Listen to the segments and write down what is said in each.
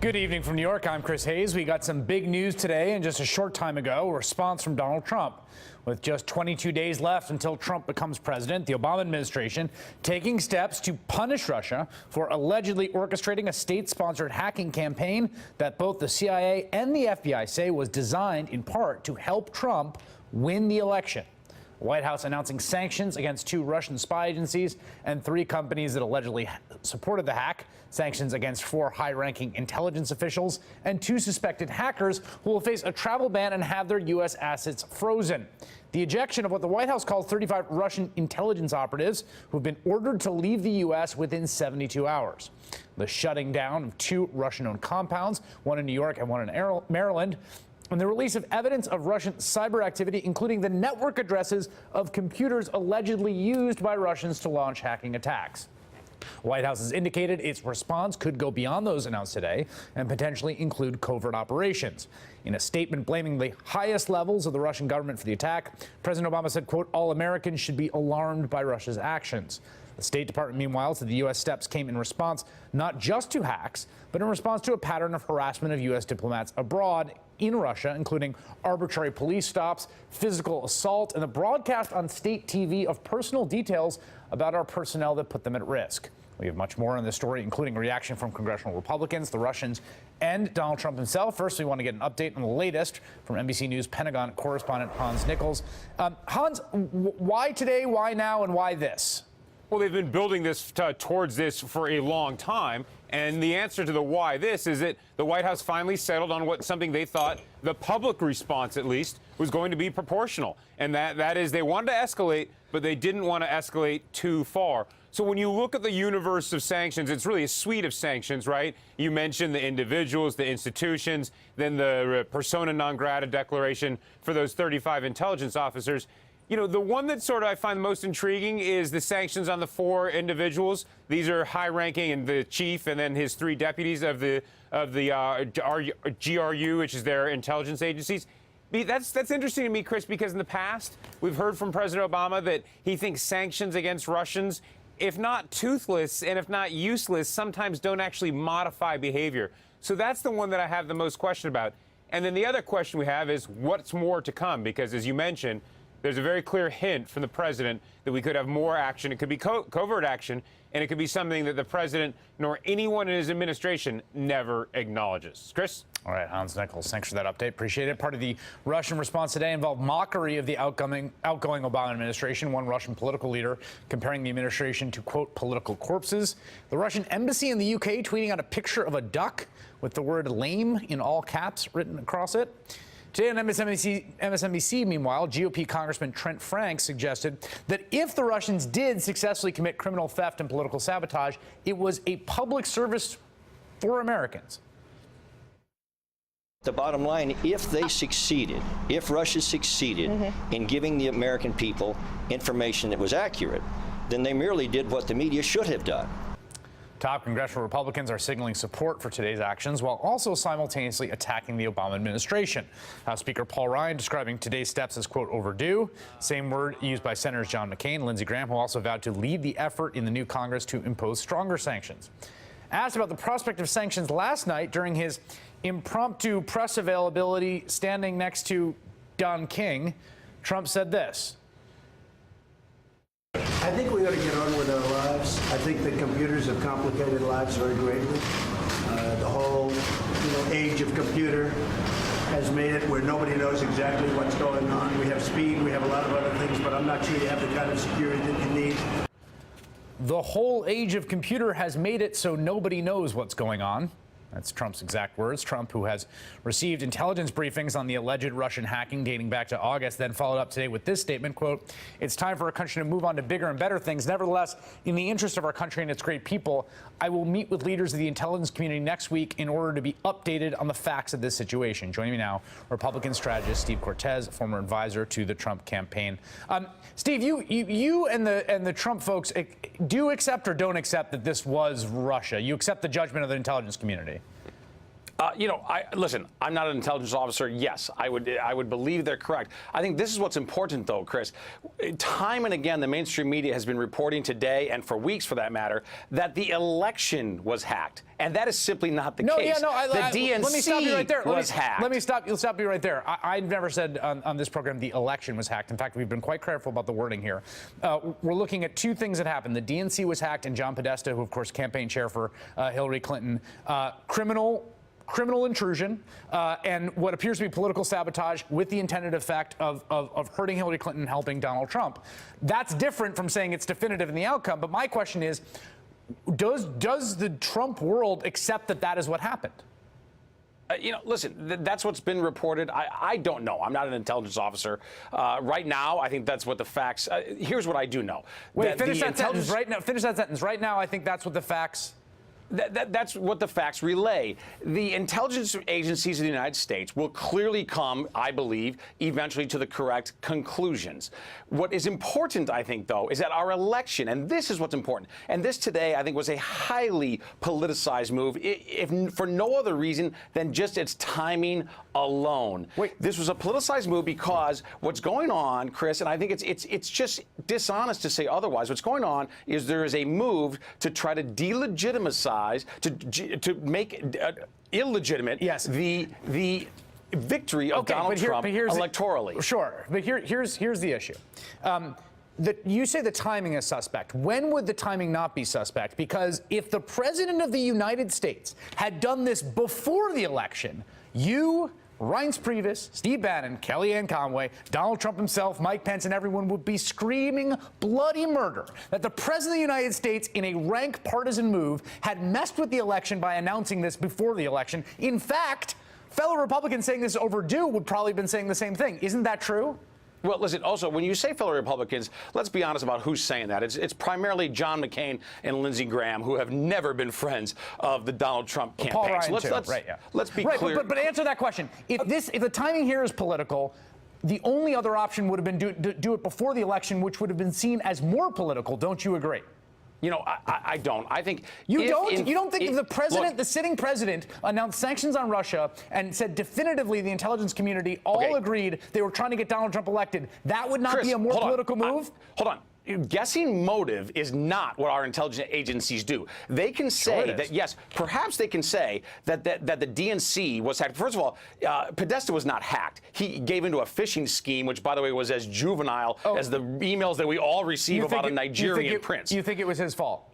Good evening from New York. I'm Chris Hayes. We got some big news today, and just a short time ago, a response from Donald Trump. With just 22 days left until Trump becomes president, the Obama administration taking steps to punish Russia for allegedly orchestrating a state-sponsored hacking campaign that both the CIA and the FBI say was designed in part to help Trump win the election. The White House announcing sanctions against 2 Russian spy agencies and 3 companies that allegedly supported the hack, sanctions against 4 high-ranking intelligence officials and 2 suspected hackers who will face a travel ban and have their U.S. assets frozen. The ejection of what the White House called 35 Russian intelligence operatives who've been ordered to leave the U.S. within 72 hours. The shutting down of 2 Russian-owned compounds, one in New York and one in Maryland, and the release of evidence of Russian cyber activity, including the network addresses of computers allegedly used by Russians to launch hacking attacks. The White House has indicated its response could go beyond those announced today and potentially include covert operations. In a statement blaming the highest levels of the Russian government for the attack, President Obama said, quote, "All Americans should be alarmed by Russia's actions." The State Department, meanwhile, said the U.S. steps came in response not just to hacks, but in response to a pattern of harassment of U.S. diplomats abroad in Russia, including arbitrary police stops, physical assault, and the broadcast on state TV of personal details about our personnel that put them at risk. We have much more on this story, including a reaction from congressional Republicans, the Russians, and Donald Trump himself. First, we want to get an update on the latest from NBC News Pentagon correspondent Hans Nichols. Hans, why today, why now, and why this? Well, they've been building this towards this for a long time. And the answer to the why this is that the White House finally settled on something they thought the public response, at least, was going to be proportional. And that is they wanted to escalate, but they didn't want to escalate too far. So when you look at the universe of sanctions, it's really a suite of sanctions, right? You mentioned the individuals, the institutions, then the persona non grata declaration for those 35 intelligence officers. You know, the one that sort of I find most intriguing is the sanctions on the 4 individuals. These are high-ranking, and the chief and then his 3 deputies of the GRU, which is their intelligence agencies. That's interesting to me, Chris, because in the past we've heard from President Obama that he thinks sanctions against Russians, if not toothless and if not useless, sometimes don't actually modify behavior. So that's the one that I have the most question about. And then the other question we have is what's more to come? Because as you mentioned, there's a very clear hint from the president that we could have more action. It could be covert action, and it could be something that the president nor anyone in his administration never acknowledges. Chris? All right, Hans Nichols, thanks for that update. Appreciate it. Part of the Russian response today involved mockery of the outgoing Obama administration, one Russian political leader comparing the administration to, quote, political corpses. The Russian embassy in the UK tweeting out a picture of a duck with the word lame in all caps written across it. Today on MSNBC, meanwhile, GOP Congressman Trent Franks suggested that if the Russians did successfully commit criminal theft and political sabotage, it was a public service for Americans. The bottom line, if they succeeded, if Russia succeeded in giving the American people information that was accurate, then they merely did what the media should have done. Top congressional Republicans are signaling support for today's actions while also simultaneously attacking the Obama administration. House Speaker Paul Ryan describing today's steps as, quote, overdue. Same word used by Senators John McCain and Lindsey Graham, who also vowed to lead the effort in the new Congress to impose stronger sanctions. Asked about the prospect of sanctions last night during his impromptu press availability standing next to Don King, Trump said this. I think we ought to get on with our lives. I think that computers have complicated lives very greatly. The whole age of computer has made it where nobody knows exactly what's going on. We have speed, we have a lot of other things, but I'm not sure you have the kind of security that you need. The whole age of computer has made it so nobody knows what's going on. That's Trump's exact words. Trump, who has received intelligence briefings on the alleged Russian hacking dating back to August, then followed up today with this statement, quote, "It's time for our country to move on to bigger and better things. Nevertheless, in the interest of our country and its great people, I will meet with leaders of the intelligence community next week in order to be updated on the facts of this situation." Joining me now, Republican strategist Steve Cortes, former advisor to the Trump campaign. Steve, you and the Trump folks do accept or don't accept that this was Russia? You accept the judgment of the intelligence community? Listen, I'm not an intelligence officer. Yes, I would believe they're correct. I think this is what's important, though, Chris. Time and again, the mainstream media has been reporting today, and for weeks for that matter, that the election was hacked. And that is simply not the case. The DNC let me stop you right there. was hacked. Let me stop you right there. I've never said on this program the election was hacked. In fact, we've been quite careful about the wording here. We're looking at two things that happened. The DNC was hacked, and John Podesta, who, of course, campaign chair for Hillary Clinton, criminal intrusion and what appears to be political sabotage with the intended effect of hurting Hillary Clinton and helping Donald Trump. That's different from saying it's definitive in the outcome. But my question is, does the Trump world accept that that is what happened? Listen, that's what's been reported. I don't know. I'm not an intelligence officer. Right now, I think that's what the facts. Here's what I do know. Wait, finish that sentence right now. Finish that sentence right now. I think that's what the facts. That's what the facts relay. The intelligence agencies of the United States will clearly come, I believe, eventually to the correct conclusions. What is important, I think, though, is that our election, and this is what's important, and this today, I think, was a highly politicized move, if for no other reason than just its timing alone. This was a politicized move because what's going on, Chris, and I think it's just dishonest to say otherwise. What's going on is there is a move to try to delegitimize, to make illegitimate the victory of Donald Trump electorally. Sure, but here's the issue. You say the timing is suspect. When would the timing not be suspect? Because if the president of the United States had done this before the election, you, Reince Priebus, Steve Bannon, Kellyanne Conway, Donald Trump himself, Mike Pence, and everyone would be screaming bloody murder that the president of the United States, in a rank partisan move, had messed with the election by announcing this before the election. In fact, fellow Republicans saying this is overdue would probably have been saying the same thing. Isn't that true? Well, listen, also, when you say fellow Republicans, let's be honest about who's saying that. It's primarily John McCain and Lindsey Graham, who have never been friends of the Donald Trump campaign. Paul Ryan, let's be clear. But answer that question. If the timing here is political, the only other option would have been do it before the election, which would have been seen as more political. Don't you agree? I don't. I think you don't think if the president, the sitting president, announced sanctions on Russia and said definitively the intelligence community all agreed they were trying to get Donald Trump elected, that would not be a more political move? Hold on. Guessing motive is not what our intelligence agencies do. They can say that, yes, perhaps they can say that the DNC was hacked. First of all, Podesta was not hacked. He gave into a phishing scheme, which, by the way, was as juvenile as the emails that we all receive about a Nigerian prince. You think it was his fault?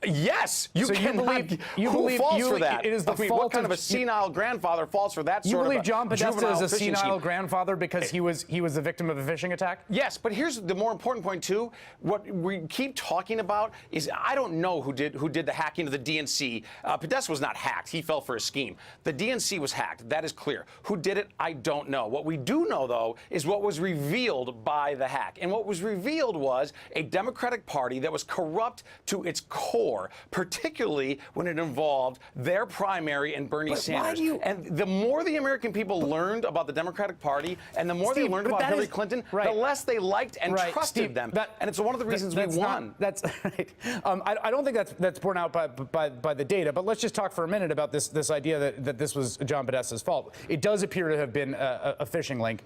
Yes, you believe who falls for that? It is the fault what kind of a senile grandfather falls for that sort of a juvenile phishing scheme? You believe John Podesta is a senile grandfather because he was the victim of a phishing attack? Yes, but here's the more important point too. What we keep talking about is I don't know who did the hacking of the DNC. Podesta was not hacked; he fell for a scheme. The DNC was hacked. That is clear. Who did it? I don't know. What we do know, though, is what was revealed by the hack, and what was revealed was a Democratic Party that was corrupt to its core, particularly when it involved their primary and Bernie Sanders. And the more the American people learned about the Democratic Party and the more they learned about Hillary Clinton, the less they liked and trusted them. And it's one of the reasons we won. That's right. I don't think that's borne out by the data, but let's just talk for a minute about this idea that this was John Podesta's fault. It does appear to have been a phishing link.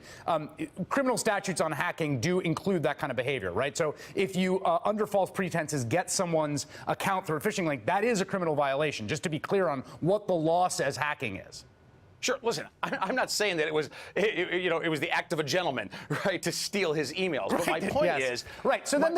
Criminal statutes on hacking do include that kind of behavior, right? So if you, under false pretenses, get someone's account through a phishing link, that is a criminal violation, just to be clear on what the law says hacking is. Sure. Listen, I'm not saying that it was the act of a gentleman, right, to steal his emails. But my point is, So then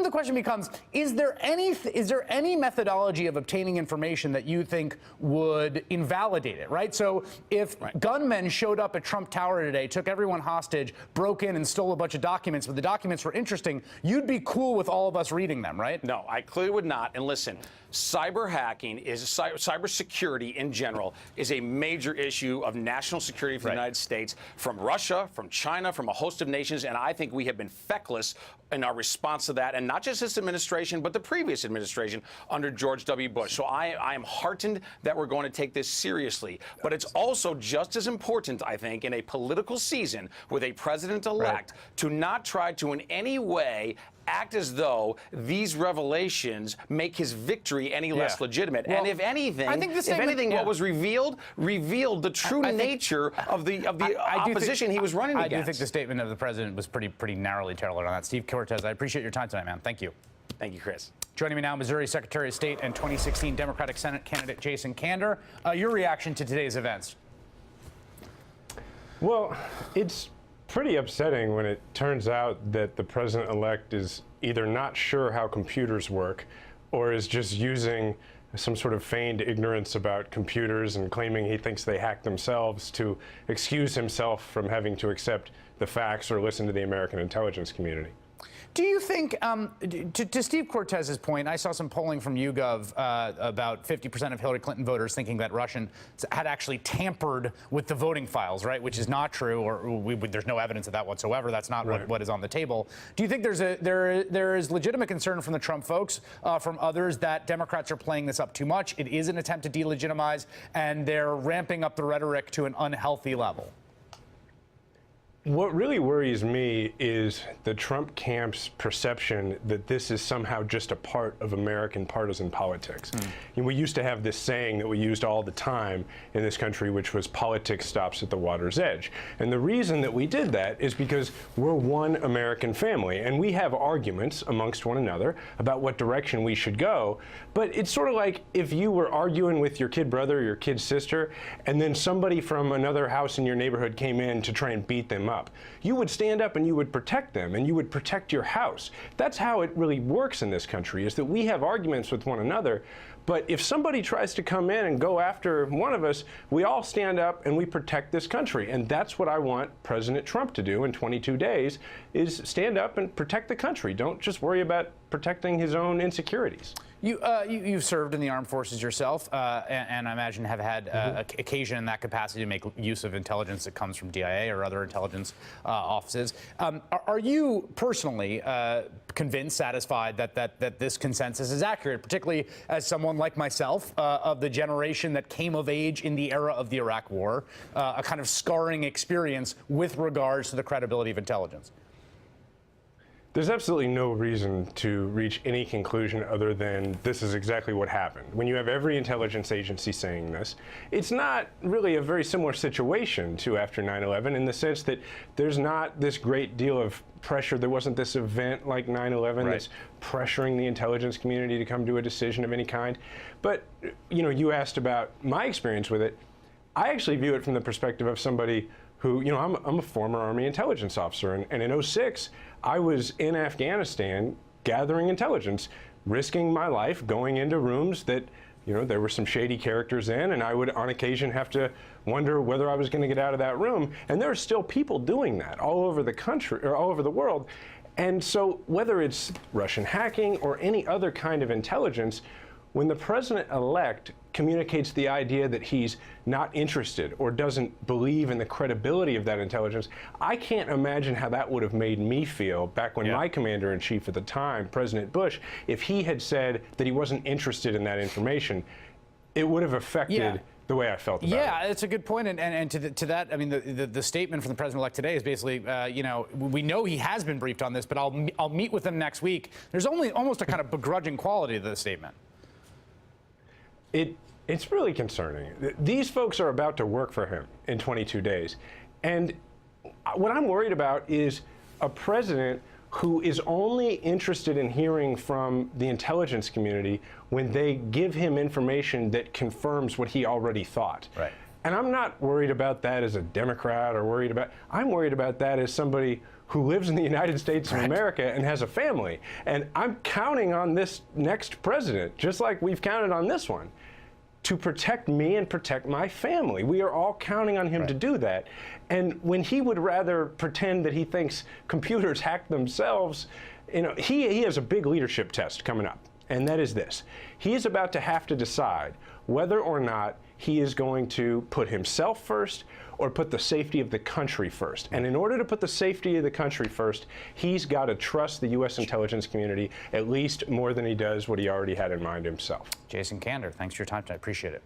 the question becomes: Is there any methodology of obtaining information that you think would invalidate it? Right. So if gunmen showed up at Trump Tower today, took everyone hostage, broke in and stole a bunch of documents, but the documents were interesting, you'd be cool with all of us reading them, right? No, I clearly would not. And listen, cyber hacking cybersecurity in general is a major issue of national security for the United States, from Russia, from China, from a host of nations, and I think we have been feckless in our response to that, and not just this administration, but the previous administration under George W. Bush. So I am heartened that we're going to take this seriously, but it's also just as important, I think, in a political season with a president-elect to not try to in any way act as though these revelations make his victory any less legitimate. Well, and if anything, I think the statement, what was revealed the true nature of the opposition he was running against. I do think the statement of the president was pretty narrowly tailored on that. Steve Cortez, I appreciate your time tonight, man. Thank you. Thank you, Chris. Joining me now, Missouri Secretary of State and 2016 Democratic Senate candidate Jason Kander. Your reaction to today's events? Well, it's pretty upsetting when it turns out that the president-elect is either not sure how computers work or is just using some sort of feigned ignorance about computers and claiming he thinks they hack themselves to excuse himself from having to accept the facts or listen to the American intelligence community. Do you think, to Steve Cortez's point, I saw some polling from YouGov about 50% of Hillary Clinton voters thinking that Russians had actually tampered with the voting files, right? Which is not true, or there's no evidence of that whatsoever. That's not what is on the table. Do you think there is legitimate concern from the Trump folks, from others, that Democrats are playing this up too much? It is an attempt to delegitimize, and they're ramping up the rhetoric to an unhealthy level? What really worries me is the Trump camp's perception that this is somehow just a part of American partisan politics. And we used to have this saying that we used all the time in this country, which was politics stops at the water's edge. And the reason that we did that is because we're one American family, and we have arguments amongst one another about what direction we should go. But it's sort of like if you were arguing with your kid brother or your kid sister, and then somebody from another house in your neighborhood came in to try and beat them up. You would stand up and you would protect them, and you would protect your house. That's how it really works in this country, is that we have arguments with one another, but if somebody tries to come in and go after one of us, we all stand up and we protect this country. And that's what I want President Trump to do in 22 days, is stand up and protect the country. Don't just worry about protecting his own insecurities. You've served in the armed forces yourself, and I imagine have had occasion in that capacity to make use of intelligence that comes from DIA or other intelligence offices. Are you personally convinced, satisfied that this consensus is accurate, particularly as someone like myself, of the generation that came of age in the era of the Iraq War, a kind of scarring experience with regards to the credibility of intelligence? There's absolutely no reason to reach any conclusion other than this is exactly what happened. When you have every intelligence agency saying this, it's not really a very similar situation to after 9/11 in the sense that there's not this great deal of pressure. There wasn't this event like 9/11 that's pressuring the intelligence community to come to a decision of any kind. But, you know, you asked about my experience with it. I actually view it from the perspective of somebody who, you know, I'm a former Army intelligence officer, and in 2006, I was in Afghanistan gathering intelligence, risking my life, going into rooms that, you know, there were some shady characters in, and I would on occasion have to wonder whether I was going to get out of that room. And there are still people doing that all over the country, or all over the world. And so whether it's Russian hacking or any other kind of intelligence, when the president-elect communicates the idea that he's not interested or doesn't believe in the credibility of that intelligence, I can't imagine how that would have made me feel back when my commander-in-chief at the time, President Bush, if he had said that he wasn't interested in that information, it would have affected the way I felt about it. Yeah, it's a good point. And to that, I mean, the statement from the president-elect today is basically, you know, we know he has been briefed on this, but I'll meet with him next week. There's almost a kind of begrudging quality to the statement. It's really concerning. These folks are about to work for him in 22 days. And what I'm worried about is a president who is only interested in hearing from the intelligence community when they give him information that confirms what he already thought. Right. And I'm not worried about that as a Democrat I'm worried about that as somebody who lives in the United States of America and has a family. And I'm counting on this next president, just like we've counted on this one, to protect me and protect my family. We are all counting on him to do that. And when he would rather pretend that he thinks computers hack themselves, you know, he has a big leadership test coming up, and that is this. He is about to have to decide whether or not he is going to put himself first or put the safety of the country first. And in order to put the safety of the country first, he's got to trust the U.S. intelligence community at least more than he does what he already had in mind himself. Jason Kander, thanks for your time tonight. I appreciate it.